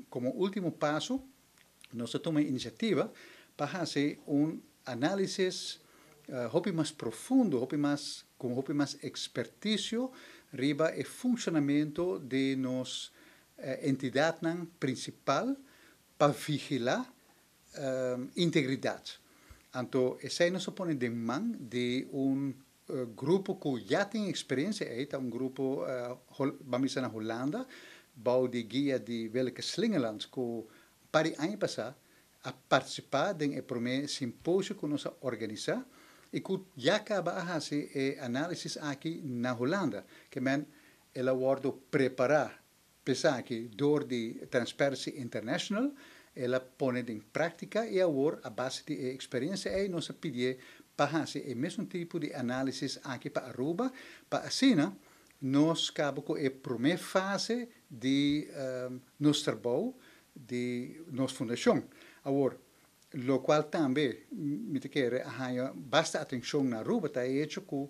como último paso, nos toma iniciativa para hacer un análisis más profundo, com mais experticio riba el funcionamiento de nos entidad principal para vigilar integridad. Então, essa nos pone de man de grupo que já tem experiência, um grupo, vamos dizer, na Holanda, bouw de guia de welke slingerlands que para ano passado a participar de primeiro simpósio que nós organizamos e que já acaba a fazer análises aqui na Holanda, que ela wordt preparar, pensar que door de Transparency International, ela põe em prática e agora, a base de experiência, nós pedimos para fazer o mesmo tipo de análises aqui para Aruba, para assim, nós acabamos com a primeira fase de nosso trabalho, de nossa fundação. Agora, lo qual também, me quer, basta atenção na Aruba, está hecho que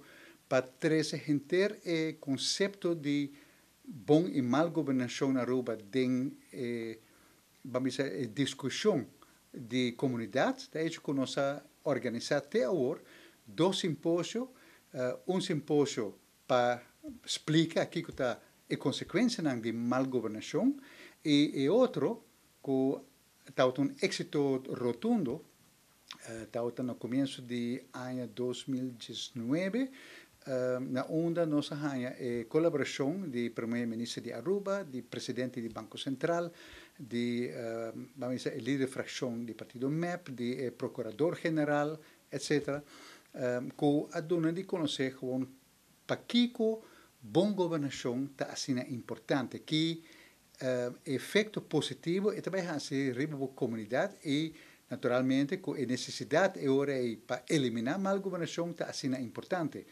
para trazer entender o conceito de bom e mal governação na Aruba, vamos dizer, discussão de comunidade, está hecho que nós organizamos até agora dois simpósios, simpósio para explicar aqui que está a consequência de mal governação e outro que está um êxito rotundo, está no começo de ano 2019, na onda nossa colaboração de primeiro-ministro de Aruba, de presidente do Banco Central, de vamos dizer, líder de fração do partido MEP, de procurador-geral, etc., que a dona de conhecer gewoon para que boa governação está assim importante, que efeito positivo e também hace riba a comunidade e naturalmente com a necessidade agora para eliminar mal governação está assim importante.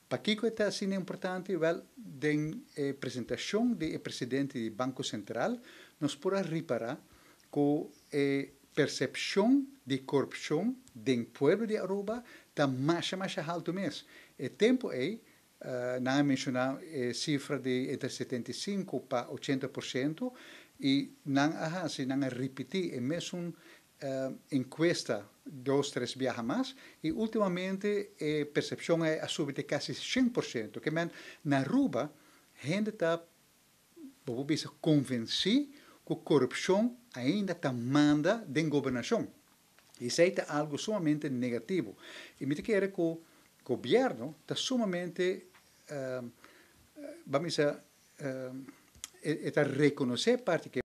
Para que está assim importante? Well, a apresentação do presidente do Banco Central nos pode reparar que a percepção de corrupção do povo de Aruba está mais alto mesmo. O tempo não mencionar a cifra de entre 75% para 80% e não repetir a mesma encuesta 2-3 viajes mais e ultimamente a percepção é a subir quase 100%, que na Aruba a gente está convencida que a corrupção ainda está manda da governação. Isso é algo sumamente negativo. E me quer que o governo está sumamente, vamos dizer, está reconhecer parte que